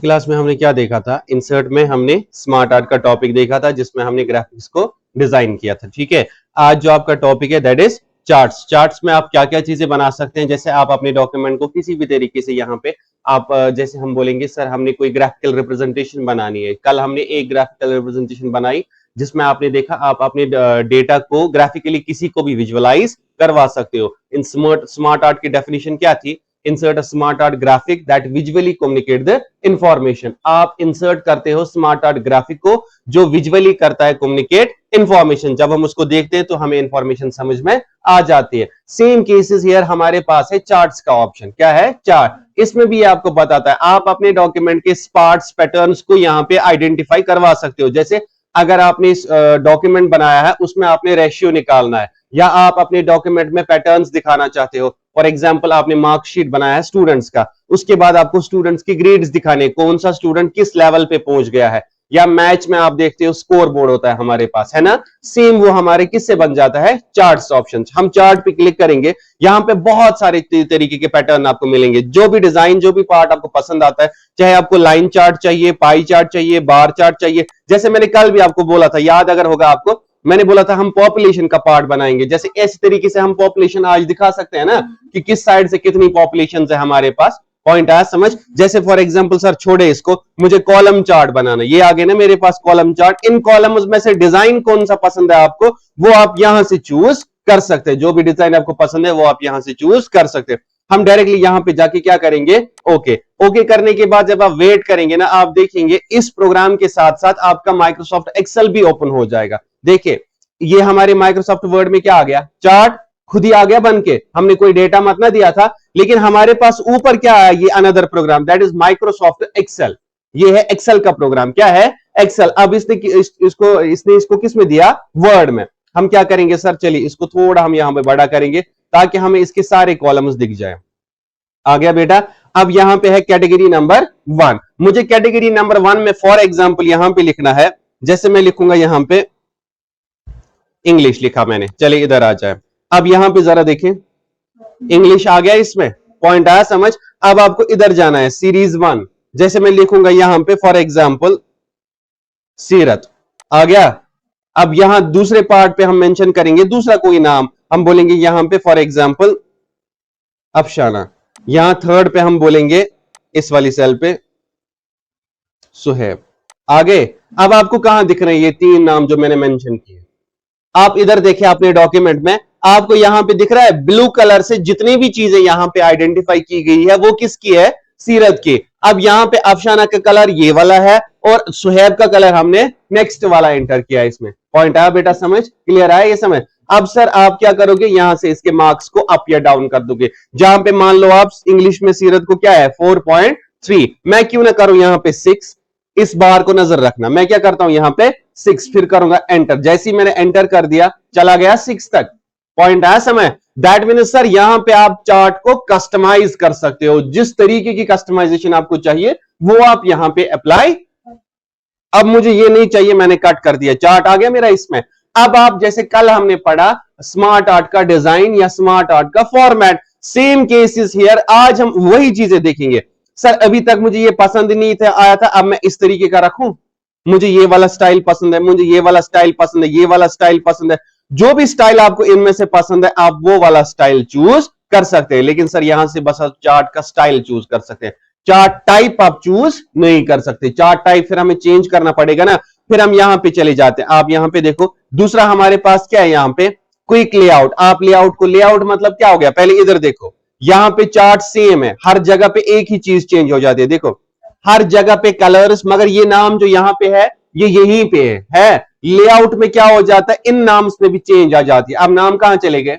Class में हमने क्या देखा था? इंसर्ट में हमने स्मार्ट आर्ट का टॉपिक देखा था जिसमें हमने ग्राफिक्स को डिजाइन किया था। ठीक है, आज जो आपका टॉपिक है दैट इज चार्ट्स। चार्ट्स में आप क्या क्या चीजें बना सकते हैं, जैसे आप अपने डॉक्यूमेंट को किसी भी तरीके से यहाँ पे आप जैसे हम बोलेंगे सर हमने कोई ग्राफिकल रिप्रेजेंटेशन बनानी है। कल हमने एक ग्राफिकल रिप्रेजेंटेशन बनाई जिसमें आपने देखा आप अपने डेटा को ग्राफिकली किसी को भी विजुअलाइज करवा सकते हो। इन स्मार्ट आर्ट की डेफिनेशन क्या थी? Insert a smart art graphic that visually communicate the information. आप इंसर्ट करते हो स्मार्ट आर्ट ग्राफिक को जो विजुअली करता है कम्युनिकेट इंफॉर्मेशन। जब हम उसको देखते हैं तो हमें इंफॉर्मेशन समझ में आ जाती है। सेम केसेस हियर हमारे पास है चार्ट्स का ऑप्शन। क्या है? चार्ट। इसमें भी आपको बताता है आप अपने डॉक्यूमेंट के पार्ट्स पैटर्न्स को यहाँ पे आइडेंटिफाई करवा सकते हो। जैसे अगर आपने डॉक्यूमेंट बनाया है उसमें आपने रेशियो निकालना है या आप अपने डॉक्यूमेंट में पैटर्न्स दिखाना चाहते हो। फॉर एग्जांपल आपने मार्कशीट बनाया है स्टूडेंट्स का, उसके बाद आपको स्टूडेंट्स की ग्रेड्स दिखाने, कौन सा स्टूडेंट किस लेवल पे पहुंच गया है। या मैच में आप देखते हो स्कोर बोर्ड होता है हमारे पास, है ना? सेम वो हमारे किससे बन जाता है? Charts option. हम चार्ट पे क्लिक करेंगे, यहाँ पे बहुत सारे तरीके के पैटर्न आपको मिलेंगे। जो भी डिजाइन, जो भी पार्ट आपको पसंद आता है, चाहे आपको लाइन चार्ट चाहिए, पाई चार्ट चाहिए, बार चार्ट चाहिए। जैसे मैंने कल भी आपको बोला था, याद अगर होगा आपको, मैंने बोला था हम पॉपुलेशन का पार्ट बनाएंगे। जैसे इस तरीके से हम पॉपुलेशन आज दिखा सकते हैं ना कि किस साइड से कितनी पॉपुलेशन है हमारे पास। पॉइंट आया समझ? जैसे फॉर एग्जांपल सर छोड़े इसको, मुझे कॉलम चार्ट बनाना, ये आगे ना मेरे पास कॉलम चार्ट। इन कॉलम्स में से डिजाइन कौन सा पसंद है आपको, वो आप यहां से चूज कर सकते हैं। जो भी डिजाइन आपको पसंद है वो आप यहां से चूज कर सकते हैं। हम डायरेक्टली यहां पे जाके क्या करेंगे? ओके। ओके करने के बाद जब आप वेट करेंगे ना, आप देखेंगे इस प्रोग्राम के साथ साथ आपका माइक्रोसॉफ्ट एक्सेल भी ओपन हो जाएगा। देखिए ये हमारे माइक्रोसॉफ्ट वर्ड में क्या आ गया? चार्ट खुद ही आ गया बन के। हमने कोई डेटा मत ना दिया था, लेकिन हमारे पास ऊपर क्या आया? ये another program that is Microsoft Excel. ये है एक्सेल का प्रोग्राम। क्या है? एक्सेल। अब इसने इसको किस में दिया? वर्ड में। हम क्या करेंगे सर? चलिए इसको थोड़ा हम यहां पे बड़ा करेंगे ताकि हमें इसके सारे कॉलम्स दिख जाए। आ गया बेटा। अब यहां पे है कैटेगरी नंबर 1। मुझे कैटेगरी नंबर 1 में फॉर एग्जांपल यहां पे लिखना है। जैसे मैं लिखूंगा यहां पे इंग्लिश लिखा मैंने, चलिए इधर आ जाए। अब यहां पे जरा देखें, इंग्लिश आ गया इसमें। पॉइंट आया समझ? अब आपको इधर जाना है सीरीज 1। जैसे मैं लिखूंगा यहां पे फॉर एग्जांपल सीरत। आ गया। अब यहां दूसरे पार्ट पे हम मेंशन करेंगे दूसरा कोई नाम, हम बोलेंगे यहां पे फॉर एग्जांपल अफशाना। यहां थर्ड पे हम बोलेंगे इस वाली सेल पे सुहेब। आगे अब आपको कहां दिख रहे हैं ये 3 नाम जो मैंने मेंशन किए? आप इधर देखिए अपने डॉक्यूमेंट में, आपको यहां पे दिख रहा है ब्लू कलर से जितनी भी चीजें यहां पे आइडेंटिफाई की गई है वो किसकी है? सीरत की। अब यहां पे अफशाना का कलर ये वाला है और सुहेब का कलर हमने नेक्स्ट वाला एंटर किया इसमें। पॉइंट आया बेटा समझ? क्लियर आया ये समझ? अब सर आप क्या करोगे? यहां से इसके मार्क्स को अप या डाउन कर दोगे। जहां पे मान लो आप इंग्लिश में सीरत को क्या है 4.3, मैं क्यों ना करूं यहां पे 6। इस बार को नजर रखना, मैं क्या करता हूं यहां पे 6, फिर करूंगा एंटर। जैसे ही मैंने एंटर कर दिया चला गया 6 तक। पॉइंट आया समय? दैट मीन्स सर यहां पे आप चार्ट को कस्टमाइज कर सकते हो। जिस तरीके की कस्टमाइजेशन आपको चाहिए वो आप यहां पे अप्लाई। अब मुझे ये नहीं चाहिए, मैंने कट कर दिया, चार्ट आ गया मेरा इसमें। अब आप जैसे कल हमने पढ़ा स्मार्ट आर्ट का डिजाइन या स्मार्ट आर्ट का फॉर्मेट, सेम केसेस हियर। आज हम वही चीजें देखेंगे। सर अभी तक मुझे ये पसंद नहीं था आया था, अब मैं इस तरीके का रखूं, मुझे ये वाला स्टाइल पसंद है, मुझे ये वाला स्टाइल पसंद है, ये वाला स्टाइल पसंद है। जो भी स्टाइल आपको इनमें से पसंद है आप वो वाला स्टाइल चूज कर सकते हैं। लेकिन सर यहां से बस आप चार्ट का स्टाइल चूज कर सकते हैं, चार्ट टाइप आप चूज नहीं कर सकते। चार्ट टाइप फिर हमें चेंज करना पड़ेगा ना। फिर हम यहां पे चले जाते हैं। आप यहां पे देखो दूसरा हमारे पास क्या है? यहां पे क्विक लेआउट। आप लेआउट को, लेआउट मतलब क्या हो गया? पहले इधर देखो, यहां पे चार्ट सेम है, हर जगह पे एक ही चीज चेंज हो जाती है। देखो हर जगह पे कलर्स, मगर ये नाम जो यहां पे है ये यहीं पे है। लेआउट में क्या हो जाता है? इन नाम्स में भी चेंज आ जाती है। अब नाम कहां चले गए?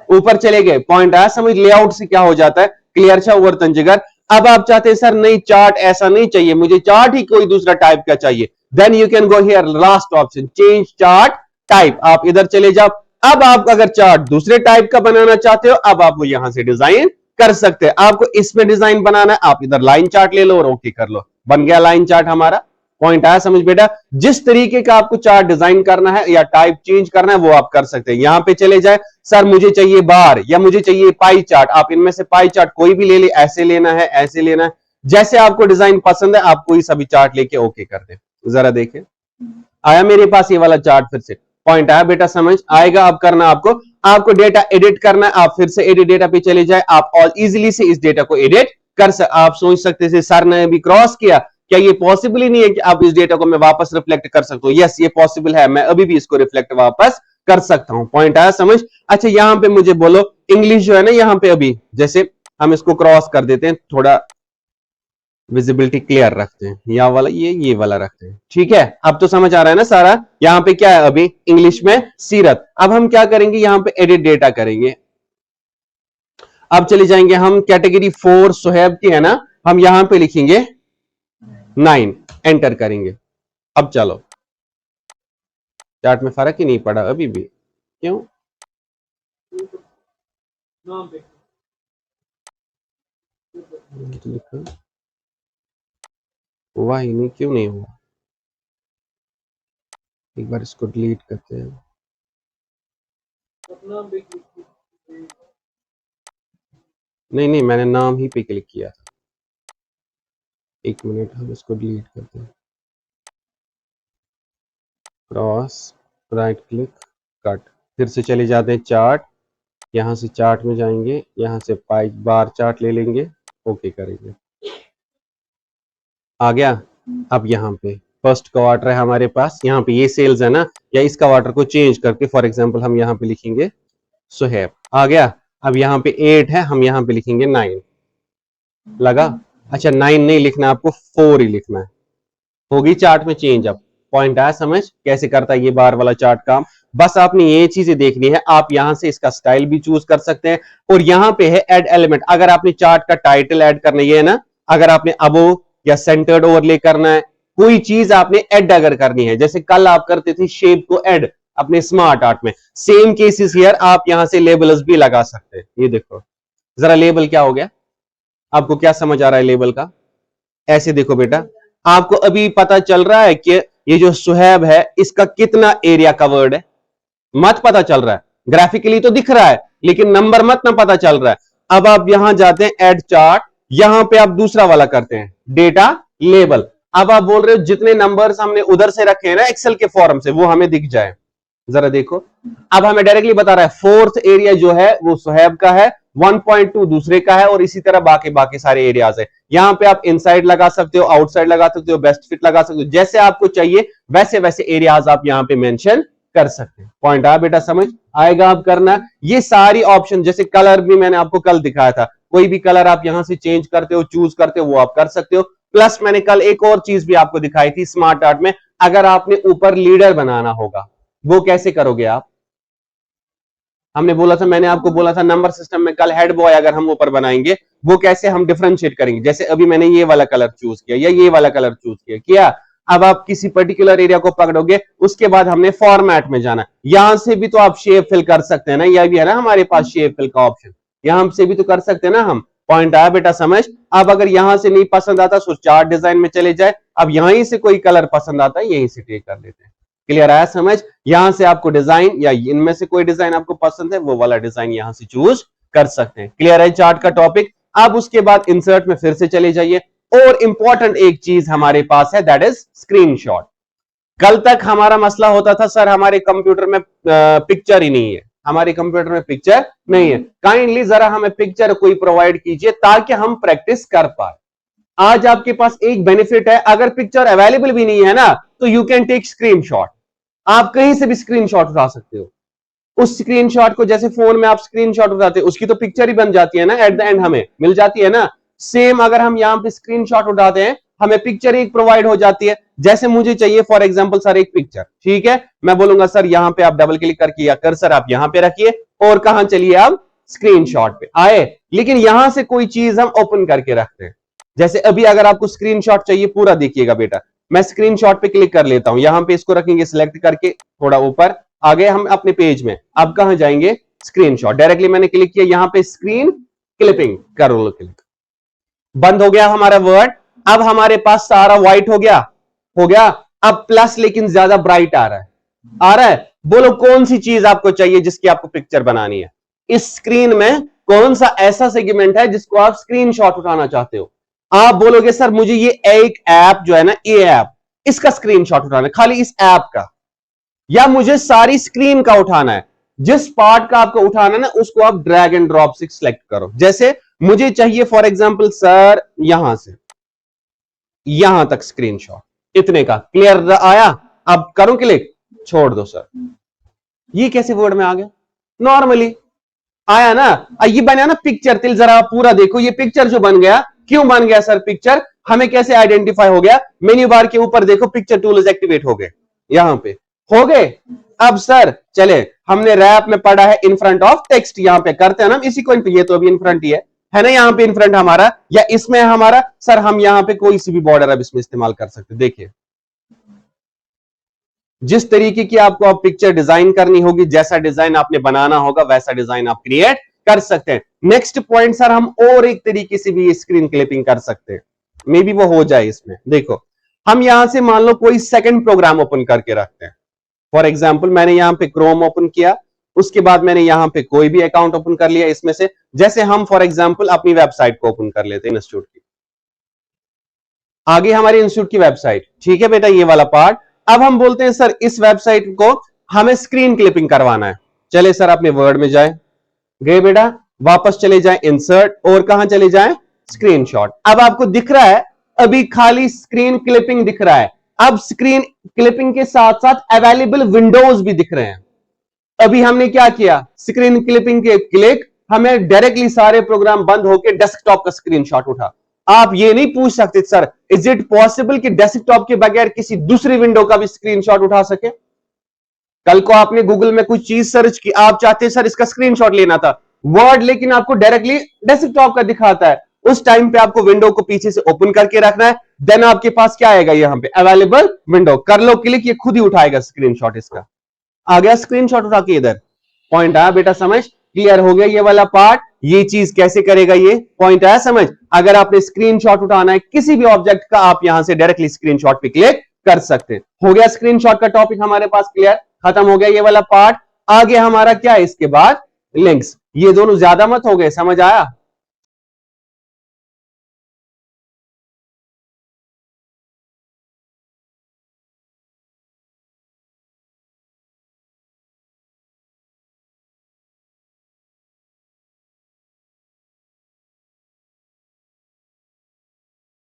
ऊपर चले गए। पॉइंट आया समझ? लेआउट से क्या हो जाता है? क्लियर छा ओवर तंजगर। अब आप चाहते हैं सर नहीं चार्ट ऐसा नहीं चाहिए, मुझे चार्ट ही कोई दूसरा टाइप का चाहिए, then you can go here last option change chart type. आप इधर चले जाओ। अब आप अगर चार्ट दूसरे टाइप का बनाना चाहते हो अब आप वो यहां से डिजाइन कर सकते हैं। आपको इसमें डिजाइन बनाना है आप इधर लाइन चार्ट ले लो और ओके कर लो, बन गया लाइन चार्ट हमारा। पॉइंट आया समझ बेटा? जिस तरीके का आपको चार्ट डिजाइन करना है या टाइप चेंज करना है वो आप कर सकते हैं। यहां पे चले जाए, सर मुझे चाहिए बार या मुझे चाहिए पाई चार्ट, आप इनमें से पाई चार्ट कोई भी ले ले, ऐसे लेना है ऐसे लेना है, जैसे आपको डिजाइन पसंद है आप कोई सभी चार्ट लेके ओके कर दें। जरा देखें, आया मेरे पास ये वाला चार्ट, फिर से पॉइंट आया बेटा, समझ आएगा। अब करना आपको डेटा एडिट करना है, आप फिर से एडिट डेटा पे चले जाए, आप और इजीली से इस डेटा को एडिट कर सकते। आप सोच सकते थे सर ने भी क्रॉस किया, क्या ये पॉसिबल ही नहीं है कि आप इस डेटा को मैं वापस रिफ्लेक्ट कर सकता हूं? यस, ये पॉसिबल है, मैं अभी भी इसको रिफ्लेक्ट वापस कर सकता हूं। पॉइंट आया समझ? अच्छा यहां पे मुझे बोलो, इंग्लिश जो है ना यहां पे, अभी जैसे हम इसको क्रॉस कर देते हैं, थोड़ा विजिबिलिटी क्लियर रखते हैं, यहाँ वाला ये वाला रखते हैं, ठीक है। अब तो समझ आ रहा है ना सारा? यहाँ पे क्या है अभी इंग्लिश में सीरत। अब हम क्या करेंगे, यहाँ पे एडिट डेटा करेंगे। अब चले जाएंगे हम कैटेगरी 4 सुहेब की है ना, हम यहां पे लिखेंगे 9, एंटर करेंगे। अब चलो, चार्ट में फर्क ही नहीं पड़ा अभी भी, क्यों? हुआ ही नहीं, क्यों नहीं हुआ? एक बार इसको डिलीट करते हैं। नहीं, मैंने नाम ही पे क्लिक किया था। एक मिनट, हम इसको डिलीट करते हैं। क्रॉस, राइट क्लिक, कट, फिर से चले जाते हैं चार्ट, यहां से चार्ट में जाएंगे, यहां से पाई बार चार्ट ले लेंगे, ओके करेंगे। आ गया। अब यहाँ पे फर्स्ट क्वार्टर है हमारे पास, यहाँ पे ये सेल्स है ना, या इस क्वार्टर को चेंज करके फॉर एग्जांपल हम यहाँ पे लिखेंगे सुहेब। आ गया। अब यहाँ पे 8 है, हम यहाँ पे लिखेंगे 9। लगा? अच्छा 9 नहीं लिखना, आपको 4 ही लिखना है। होगी चार्ट में चेंज। अब पॉइंट आया समझ कैसे करता है ये बार वाला चार्ट काम? बस आपने ये चीजें देखनी है। आप यहां से इसका स्टाइल भी चूज कर सकते हैं, और यहां पे है ऐड एलिमेंट। अगर आपने चार्ट का टाइटल ऐड करना है ना, अगर आपने अबो या सेंटर्ड ओवरले करना है, कोई चीज आपने ऐड अगर करनी है, जैसे कल आप करते थे शेप को ऐड अपने स्मार्ट आर्ट में, सेम केसेस हियर, आप यहां से लेबल्स भी लगा सकते हैं। ये देखो जरा लेबल क्या हो गया, आपको क्या समझ आ रहा है लेबल का? ऐसे देखो बेटा, आपको अभी पता चल रहा है कि ये जो सुहेब है इसका कितना एरिया कवर्ड है? मत पता चल रहा है, ग्राफिकली तो दिख रहा है लेकिन नंबर मत ना पता चल रहा है। अब आप यहां जाते हैं ऐड चार्ट, यहां पे आप दूसरा वाला करते हैं डेटा लेबल। अब आप बोल रहे हो जितने नंबर्स हमने उधर से रखे हैं ना एक्सेल के फॉर्म से, वो हमें दिख जाए। जरा देखो, अब हमें डायरेक्टली बता रहा है फोर्थ एरिया जो है वो सुहेब का है, 1.2 दूसरे का है, और इसी तरह बाकी बाकी सारे एरियाज है। यहां पे आप इनसाइड लगा सकते हो, आउटसाइड लगा सकते हो, बेस्ट फिट लगा सकते हो, जैसे आपको चाहिए वैसे वैसे एरियाज आप यहां पे मेंशन कर सकते हैं। पॉइंट आया बेटा समझ? आएगा आप करना ये सारी ऑप्शन, जैसे कलर भी मैंने आपको कल दिखाया था, कोई भी कलर आप यहां से चेंज करते हो, चूज करते हो, वो आप कर सकते हो। प्लस मैंने कल एक और चीज भी आपको दिखाई थी स्मार्ट आर्ट में, अगर आपने ऊपर लीडर बनाना होगा, वो कैसे करोगे आप? हमने बोला था, मैंने आपको बोला था नंबर सिस्टम में कल हेड बॉय अगर हम ऊपर बनाएंगे, वो कैसे हम डिफरेंशिएट करेंगे। जैसे अभी मैंने ये वाला कलर चूज किया या ये वाला कलर चूज किया। अब आप किसी पर्टिकुलर एरिया को पकड़ोगे, उसके बाद हमने फॉर्मेट में जाना। यहां से भी तो आप शेप फिल कर सकते हैं ना, यह भी है ना हमारे पास शेप फिल का ऑप्शन, यहां से भी तो कर सकते हैं ना हम। पॉइंट आया बेटा समझ? अब अगर यहां से नहीं पसंद आता तो चार्ट डिजाइन में चले जाए, अब यहीं से कोई कलर पसंद आता है यहीं से टेक कर लेते हैं। क्लियर आया समझ? यहां से आपको डिजाइन या इनमें से कोई डिजाइन आपको पसंद है, वो वाला डिजाइन यहां से चूज कर सकते हैं। क्लियर है चार्ट का टॉपिक? अब उसके बाद इंसर्ट में फिर से चले जाइए, और इंपॉर्टेंट एक चीज हमारे पास है, दैट इज स्क्रीनशॉट। कल तक हमारा मसला होता था सर हमारे कंप्यूटर में पिक्चर ही नहीं है, हमारे कंप्यूटर में पिक्चर नहीं है। काइंडली जरा हमें पिक्चर कोई प्रोवाइड कीजिए ताकि हम प्रैक्टिस कर पाए। आज आपके पास एक बेनिफिट है, अगर पिक्चर अवेलेबल भी नहीं है ना, तो यू कैन टेक स्क्रीनशॉट। आप कहीं से भी स्क्रीनशॉट उठा सकते हो। उस स्क्रीनशॉट को जैसे फोन में आप स्क्रीनशॉट उठाते हो, उसकी तो पिक्चर ही बन जाती है ना, एट द एंड हमें मिल जाती है ना। सेम अगर हम यहां पे स्क्रीनशॉट उठाते हैं, हमें पिक्चर एक प्रोवाइड हो जाती है। जैसे मुझे चाहिए फॉर एग्जांपल सर एक पिक्चर, ठीक है, मैं बोलूंगा सर यहां पे आप डबल क्लिक करके या कर्सर आप यहां पे रखिए, और कहां चलिए आप स्क्रीनशॉट पे आए। लेकिन यहां से कोई चीज हम ओपन करके रखते हैं। जैसे अभी अगर आपको स्क्रीनशॉट चाहिए पूरा, देखिएगा बेटा, मैं स्क्रीनशॉट पे क्लिक कर लेता हूं, यहां पे इसको रखेंगे सिलेक्ट करके, थोड़ा ऊपर आ गए हम अपने पेज में। अब कहां जाएंगे? स्क्रीनशॉट। डायरेक्टली मैंने क्लिक किया, यहां पे स्क्रीन क्लिपिंग करो, क्लिक, बंद हो गया हमारा वर्ड। अब हमारे पास सारा व्हाइट हो गया। अब प्लस लेकिन ज्यादा ब्राइट आ रहा है। बोलो कौन सी चीज आपको चाहिए जिसकी आपको पिक्चर बनानी है? इस स्क्रीन में कौन सा ऐसा सेगमेंट है जिसको आप स्क्रीनशॉट उठाना चाहते हो? आप बोलोगे सर मुझे ये एक ऐप जो है ना, ये ऐप, इसका स्क्रीनशॉट उठाना है, खाली इस ऐप का, या मुझे सारी स्क्रीन का उठाना है। जिस पार्ट का आपको उठाना है ना, उसको आप ड्रैग एंड ड्रॉप से सिलेक्ट करो। जैसे मुझे चाहिए फॉर एग्जांपल सर यहां से यहां तक स्क्रीनशॉट, इतने का, क्लियर आया? अब करूं क्लिक, छोड़ दो सर। ये कैसे वर्ड में आ गया? नॉर्मली आया ना। ये बना ना पिक्चर, तिल जरा पूरा देखो, ये पिक्चर जो बन गया, क्यों बन गया सर पिक्चर? हमें कैसे आइडेंटिफाई हो गया? मेन्यू बार के ऊपर देखो, पिक्चर टूल्स एक्टिवेट हो गए, यहां पे हो गए। अब सर चले, हमने रैप में पढ़ा है इन फ्रंट ऑफ टेक्स्ट, यहां पे करते हैं ना इसी को, ये तो अभी इन फ्रंट ही है ना, यहां पे इन फ्रंट हमारा, या इसमें हमारा सर, हम यहां पे कोई सी भी बॉर्डर अब इसमें इस्तेमाल कर सकते। देखिए जिस तरीके की आपको अब पिक्चर डिजाइन करनी होगी, जैसा डिजाइन आपने बनाना होगा, वैसा डिजाइन आप क्रिएट कर सकते हैं। नेक्स्ट पॉइंट सर, हम और एक तरीके से भी स्क्रीन क्लिपिंग कर सकते हैं, मे बी वो हो जाए इसमें। देखो हम यहां से मान लो कोई सेकंड प्रोग्राम ओपन करके रखते हैं। फॉर एग्जाम्पल मैंने यहां पे क्रोम ओपन किया, उसके बाद मैंने यहां पे कोई भी अकाउंट ओपन कर लिया इसमें से। जैसे हम फॉर एग्जाम्पल अपनी वेबसाइट को ओपन कर लेते हैं, इंस्टीट्यूट की, आगे हमारी इंस्टीट्यूट की वेबसाइट, ठीक है बेटा, ये वाला पार्ट। अब हम बोलते हैं सर इस वेबसाइट को हमें स्क्रीन क्लिपिंग करवाना है। चले सर अपने वर्ड में जाए, गए बेटा, वापस चले जाएं इंसर्ट, और कहां चले जाएं? स्क्रीनशॉट। अब आपको दिख रहा है अभी खाली स्क्रीन क्लिपिंग दिख रहा है। अब स्क्रीन क्लिपिंग के साथ साथ अवेलेबल विंडोज भी दिख रहे हैं। अभी हमने क्या किया? स्क्रीन क्लिपिंग के क्लिक, हमें डायरेक्टली सारे प्रोग्राम बंद होकर डेस्कटॉप का स्क्रीनशॉट उठा। आप ये नहीं पूछ सकते सर इज इट पॉसिबल कि डेस्कटॉप के बगैर किसी दूसरी विंडो का भी स्क्रीनशॉट उठा सके? कल को आपने गूगल में कुछ चीज सर्च की, आप चाहते सर इसका स्क्रीनशॉट लेना था, वर्ड लेकिन आपको डायरेक्टली डेस्कटॉप का दिखाता है। उस टाइम पे आपको विंडो को पीछे से ओपन करके रखना है, देन आपके पास क्या आएगा? यहां पे अवेलेबल विंडो, कर लो क्लिक, ये खुद ही उठाएगा स्क्रीनशॉट। इसका आ गया स्क्रीनशॉट उठा के, इधर पॉइंट आया बेटा समझ? क्लियर हो गया ये वाला पार्ट? ये चीज कैसे करेगा, ये पॉइंट आया समझ? अगर आपने स्क्रीनशॉट उठाना है किसी भी ऑब्जेक्ट का, आप यहां से डायरेक्टली स्क्रीनशॉट पे क्लिक कर सकते हैं। हो गया स्क्रीनशॉट का टॉपिक हमारे पास क्लियर, खत्म हो गया ये वाला पार्ट। आगे हमारा क्या है इसके बाद? लिंक्स। ये दोनों ज्यादा मत हो गए, समझ आया?